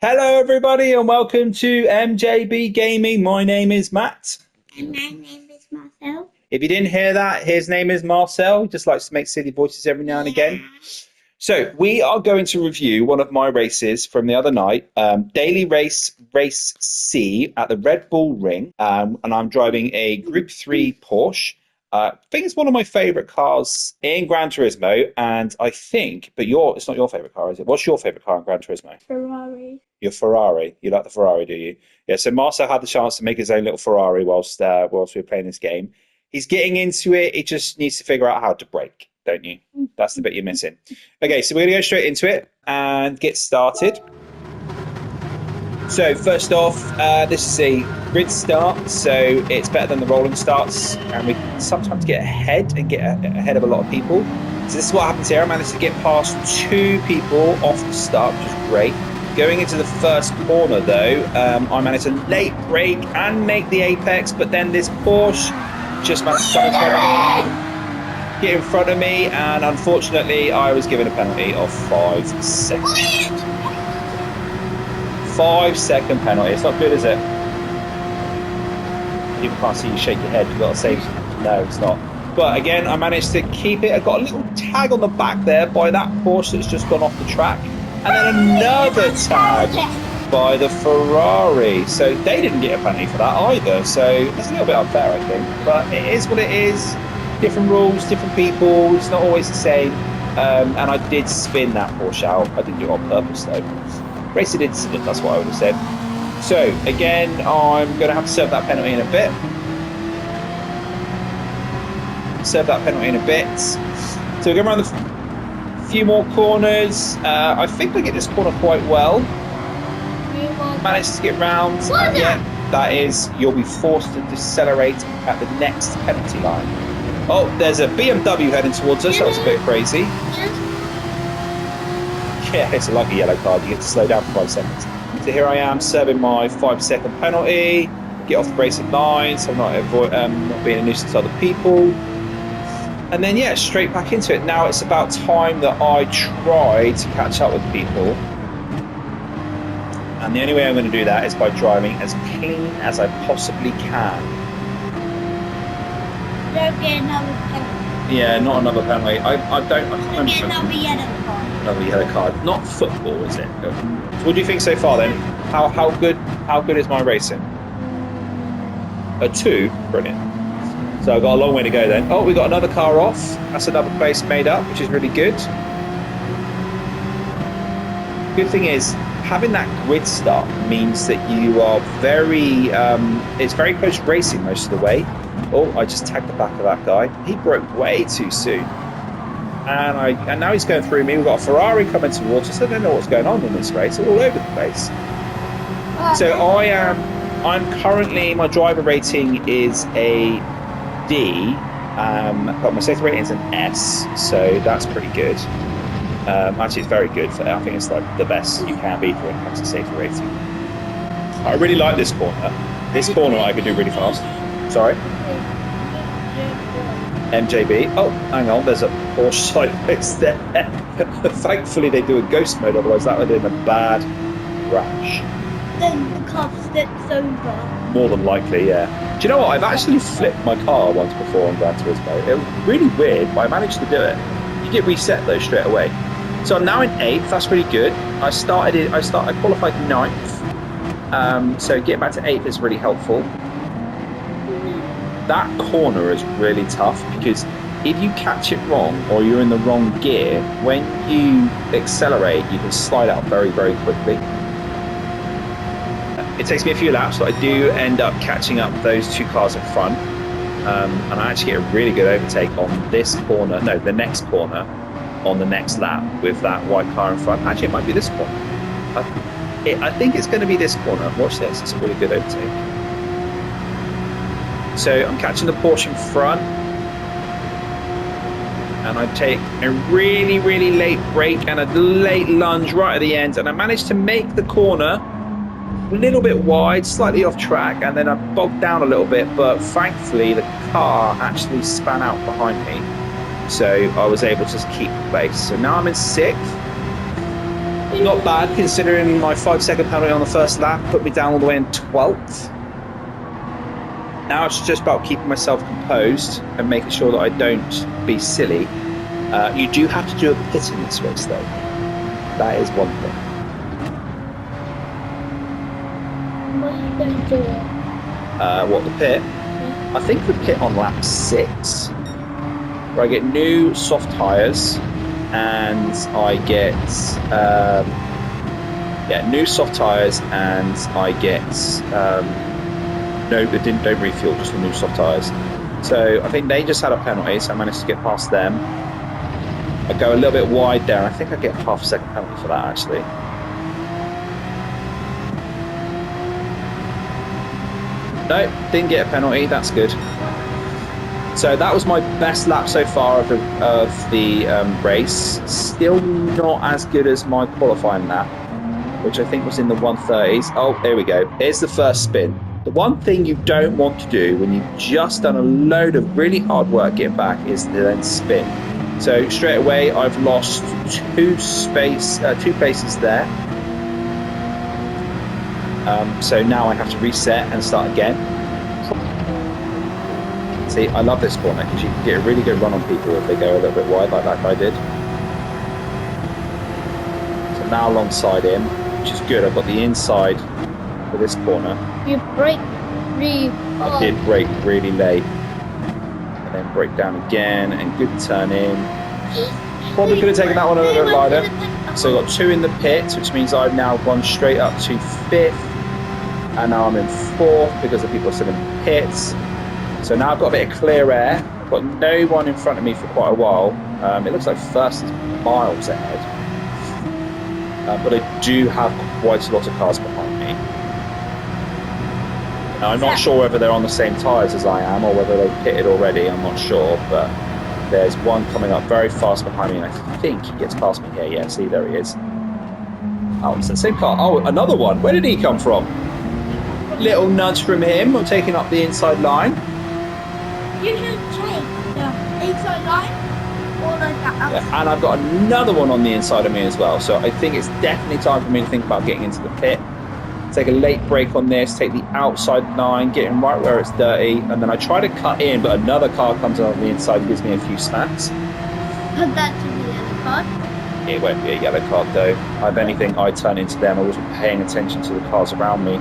Hello, everybody, and welcome to MJB Gaming. My name is Matt. And my name is Marcel. If you didn't hear that, his name is Marcel. He just likes to make silly voices every now and again. So we are going to review one of my races from the other night, Daily Race C at the RedBullRing, and I'm driving a Group 3 Porsche. I think it's one of my favourite cars in Gran Turismo, and I think, but it's not your favourite car, is it? What's your favourite car in Gran Turismo? Ferrari. Your Ferrari. You like the Ferrari, do you? Yeah, so Marcel had the chance to make his own little Ferrari whilst we were playing this game. He's getting into it. He just needs to figure out how to brake, don't you? That's the bit you're missing. Okay, so we're going to go straight into it and get started. So first off, this is a grid start, so it's better than the rolling starts, and we sometimes get ahead and get ahead of a lot of people. So this is what happens here. I managed to get past 2 people off the start, which is great. Going into the first corner though, I managed to late brake and make the apex, but then this Porsche just managed to get in front of me, and unfortunately I was given a penalty of 5 seconds. 5-second penalty. It's not good, is it? People can't see you shake your head. You've got to say, no, it's not. But again, I managed to keep it. I got a little tag on the back there by that Porsche that's just gone off the track. And then another tag by the Ferrari. So they didn't get a penalty for that either. So it's a little bit unfair, I think. But it is what it is. Different rules, different people. It's not always the same. And I did spin that Porsche out. I didn't do it on purpose, though. Racing incident, that's what I would have said. So, again, I'm going to have to serve that penalty in a bit. So we're going around a few more corners. I think we get this corner quite well. Managed to get round. Yeah, that is, you'll be forced to decelerate at the next penalty line. Oh, there's a BMW heading towards us. That was a bit crazy. Yeah, it's a lucky yellow card. You get to slow down for 5 seconds. So here I am serving my 5-second penalty. Get off the racing line, so I'm not being a nuisance to other people. And then yeah, straight back into it. Now it's about time that I try to catch up with people. And the only way I'm going to do that is by driving as clean as I possibly can. Don't get another penalty. Yeah, not another penalty. I can't Get another yellow card. Another yellow card. Not football, is it? So what do you think so far then? How good is my racing? A 2? Brilliant. So I've got a long way to go then. Oh, we got another car off. That's another place made up, which is really good. Good thing is, having that grid start means that you are it's very close racing most of the way. Oh, I just tagged the back of that guy. He broke way too soon. And now he's going through me. We've got a Ferrari coming towards us. I don't know what's going on in this race. It's all over the place. So I'm currently, my driver rating is a D, but my safety rating is an S, so that's pretty good. Actually, it's very good. I think it's like the best you can be for when it comes to safety rating. I really like this corner. This corner I could do really fast. Sorry. MJB. Oh, hang on, there's a Porsche sideways there. Thankfully they do a ghost mode, otherwise that would have been a bad crash. Then the car flips over. More than likely, yeah. Do you know what? I've actually flipped my car once before on Gran Turismo. It was really weird, but I managed to do it. You get reset though straight away. So I'm now in 8th, that's really good. I qualified 9th. So getting back to 8th is really helpful. That corner is really tough because if you catch it wrong or you're in the wrong gear, when you accelerate, you can slide out very, very quickly. It takes me a few laps, but I do end up catching up those 2 cars in front. And I actually get a really good overtake on this corner, the next corner on the next lap with that white car in front. Actually, it might be this corner. I think it's going to be this corner. Watch this, it's a really good overtake. So I'm catching the Porsche in front, and I take a really, really late brake and a late lunge right at the end, and I managed to make the corner a little bit wide, slightly off track, and then I bogged down a little bit, but thankfully the car actually span out behind me, so I was able to keep the pace. So now I'm in 6th. Not bad considering my 5-second penalty on the first lap put me down all the way in 12th. Now it's just about keeping myself composed and making sure that I don't be silly. You do have to do a pit in this race though. That is one thing. What are you going to do? What, the pit? Yeah. I think the pit on lap 6, where I get new soft tyres and I get new soft tyres and I get don't refuel, just the new soft tyres. So I think they just had a penalty, so I managed to get past them. I go a little bit wide there, and I think I get half a second penalty for that actually. No, didn't get a penalty, that's good. So that was my best lap so far of the race. Still not as good as my qualifying lap, which I think was in the 130s. Oh, there we go. Here's the first spin. The one thing you don't want to do when you've just done a load of really hard work getting back is to then spin. So straight away, I've lost two places there. So now I have to reset and start again. See, I love this corner because you can get a really good run on people if they go a little bit wide like that guy did. So now alongside him, which is good. I've got the inside for this corner. You brake really hard. I did brake really late. And then brake down again and good turn in. Probably could have taken that one a little bit lighter. So I've got 2 in the pit, which means I've now gone straight up to 5th. And now I'm in 4th because the people are still in pits. So now I've got a bit of clear air. I've got no one in front of me for quite a while. It looks like first is miles ahead. But I do have quite a lot of cars behind me. Now, I'm not sure whether they're on the same tyres as I am or whether they've pitted already. I'm not sure, but there's one coming up very fast behind me, and I think he gets past me here. Yeah, see, there he is. Oh, it's the same car. Oh, another one. Where did he come from? Little nudge from him. I'm taking up the inside line. You should take the inside line or like that. Yeah, and I've got another one on the inside of me as well. So I think it's definitely time for me to think about getting into the pit. Take a late break on this, take the outside line, get him right where it's dirty, and then I try to cut in, but another car comes on the inside and gives me a few smacks. Put that to the yellow card. It won't be a yellow card though. If anything, I turn into them. I wasn't paying attention to the cars around me.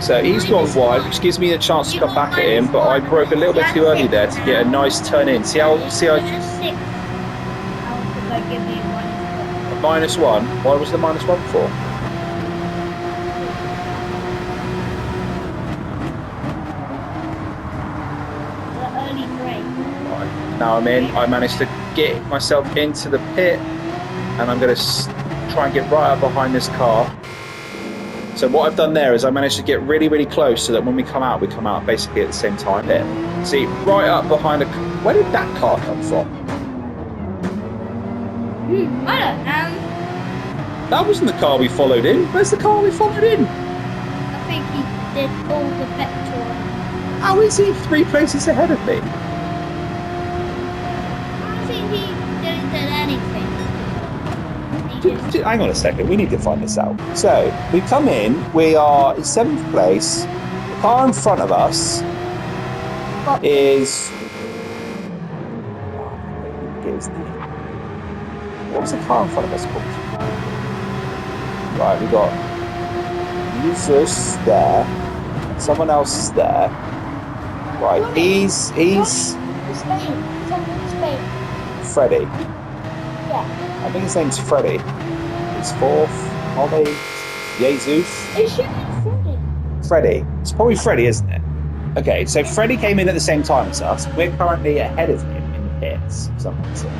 So he's gone wide, which gives me a chance to come back at him, but I broke a little bit too early there to get a nice turn in. See how -1? Why was the -1 before? The early break. Right, now I'm in. I managed to get myself into the pit, and I'm going to try and get right up behind this car. So what I've done there is I managed to get really, really close so that when we come out basically at the same time there. See, right up behind a... Where did that car come from? I don't know. That wasn't the car we followed in. Where's the car we followed in? I think he did all the petrol. How is he 3 places ahead of me? I think he didn't do anything. Hang on a second, we need to find this out. So, we come in, we are in 7th place. The car in front of us is... What was the car in front of us called? Right, we got Jesus there, someone else there. Right, he's Spain. Freddie. Yeah. I think his name's Freddie. He's 4th. Ollie. Jesus. It should be Freddie. Freddie. It's probably Freddie, isn't it? Okay, so Freddie came in at the same time as us. We're currently ahead of him in the pits, for some reason.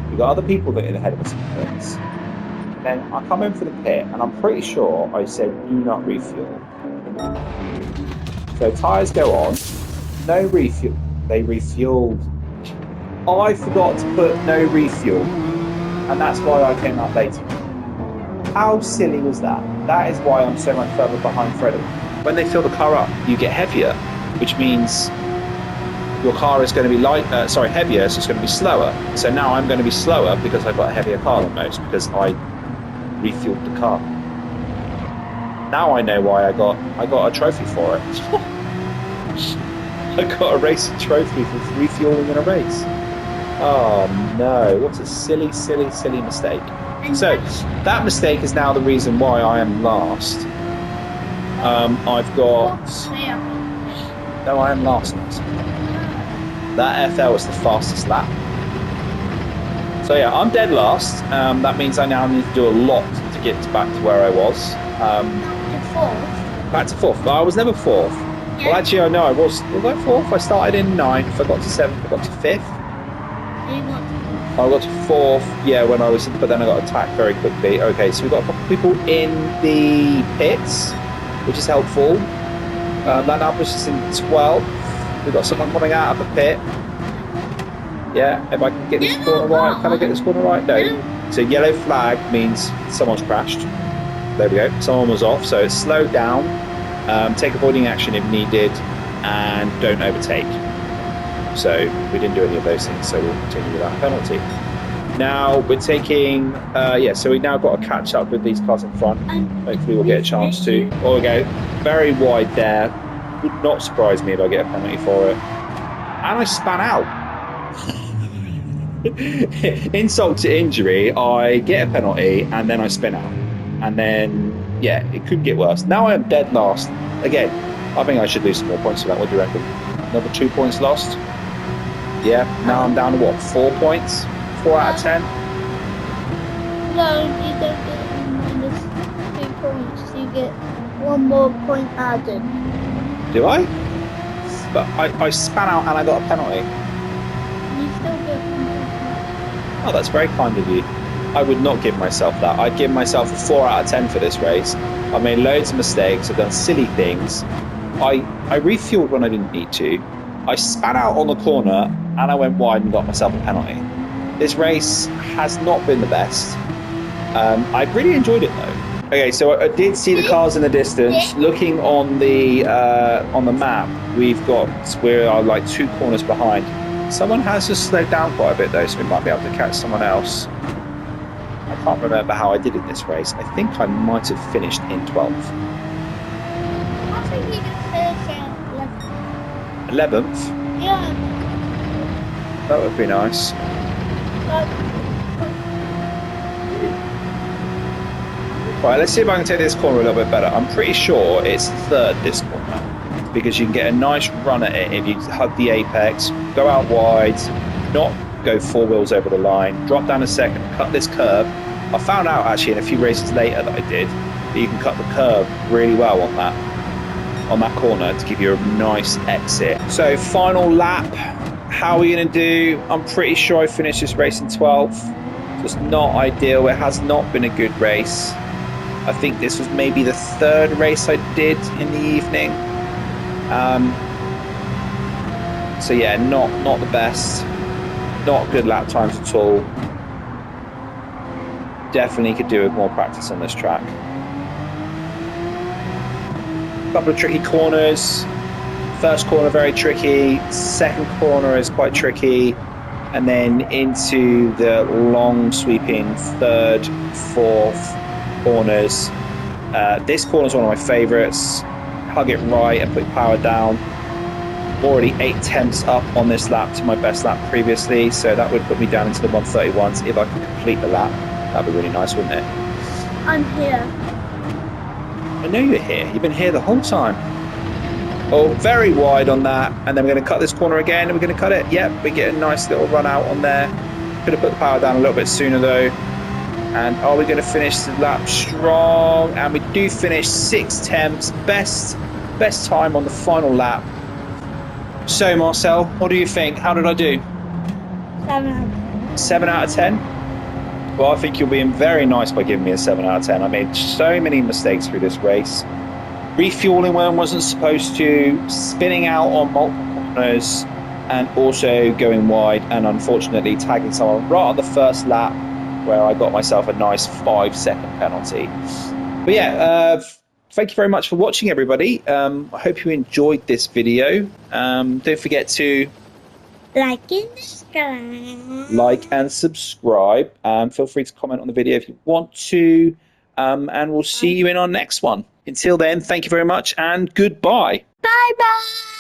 We've got other people that are ahead of us in the pits. And then I come in for the pit, and I'm pretty sure I said, do not refuel. So tyres go on. No refuel. They refueled. I forgot to put no refuel, and that's why I came out later. How silly was that? That is why I'm so much further behind Freddie. When they fill the car up, you get heavier, which means your car is going to be heavier, so it's going to be slower. So now I'm going to be slower because I've got a heavier car than most because I refueled the car. Now I know why I got a trophy for it. I got a racing trophy for refueling in a race. Oh no, what a silly, silly, silly mistake. So that mistake is now the reason why I am last. I've got... No, I am last. That FL was the fastest lap. So yeah, I'm dead last. That means I now need to do a lot to get back to where I was. Back to fourth. But I was never fourth. Yeah. Well, actually, I know I was. Was I fourth? I started in ninth. I got to seventh. I got to fifth. I got to fourth. Yeah, when I was, but then I got attacked very quickly. Okay, so we've got a couple of people in the pits, which is helpful. That now pushes us in 12th. We've got someone coming out of the pit. Yeah, if I can get this corner right. Can I get this corner right? No. So yellow flag means someone's crashed. There we go. Someone was off. So slow down, take avoiding action if needed, and don't overtake. So we didn't do any of those things, so we'll continue with that penalty. Now we're taking, so we now got to catch up with these cars in front. Hopefully we'll get a chance to. There we go. Very wide there. Would not surprise me if I get a penalty for it. And I span out. Insult to injury, I get a penalty and then I spin out. And then, yeah, it could get worse. Now I'm dead last. Again, I think I should lose some more points for that. What do you reckon? Another 2 points lost? Yeah, now I'm down to what, 4 points? 4 out of 10? No, you don't get minus 2 points. You get 1 more point added. Do I? But I span out and I got a penalty. You still get 1 point. Oh, that's very kind of you. I would not give myself that. I'd give myself a 4 out of 10 for this race. I made loads of mistakes. I've done silly things. I refueled when I didn't need to. I span out on the corner and I went wide and got myself a penalty. This race has not been the best. I really enjoyed it though. Okay, so I did see the cars in the distance. Looking on the map, we're like 2 corners behind. Someone has just slowed down quite a bit though, so we might be able to catch someone else. I can't remember how I did in this race. I think I might have finished in 12th. I think you can finish in 11th? Yeah. That would be nice. Right, let's see if I can take this corner a little bit better. I'm pretty sure it's third this corner because you can get a nice run at it if you hug the apex, go out wide, not go 4 wheels over the line, drop down a second, cut this curve. I found out actually in a few races later that I did that you can cut the curve really well on that corner to give you a nice exit. So final lap, how are we going to do? I'm pretty sure I finished this race in 12th. Just not ideal. It has not been a good race. I think this was maybe the 3rd race I did in the evening. So yeah, not the best. Not good lap times at all. Definitely could do with more practice on this track. Couple of tricky corners. First corner very tricky. Second corner is quite tricky. And then into the long sweeping 3rd, 4th corners. This corner is one of my favourites. Hug it right and put power down. Already 8 tenths up on this lap to my best lap previously, so that would put me down into the 131s if I could complete the lap. That'd be really nice, wouldn't it? I'm here. I know you're here. You've been here the whole time. Oh, very wide on that, and then we're going to cut this corner again, and we're going to cut it. Yep, we get a nice little run out on there. Could have put the power down a little bit sooner though. And are we going to finish the lap strong? And we do finish 6 tenths, best time on the final lap. So Marcel, what do you think? How did I do? 7 out of 10. 7 out of 10? Well, I think you're being very nice by giving me a 7 out of 10. I made so many mistakes through this race. Refueling when I wasn't supposed to, spinning out on multiple corners, and also going wide and unfortunately tagging someone right on the first lap where I got myself a nice 5-second penalty. But yeah, thank you very much for watching, everybody. I hope you enjoyed this video. Don't forget to Like and subscribe. Like and subscribe. Feel free to comment on the video if you want to. And we'll see you in our next one. Until then, thank you very much and goodbye. Bye bye.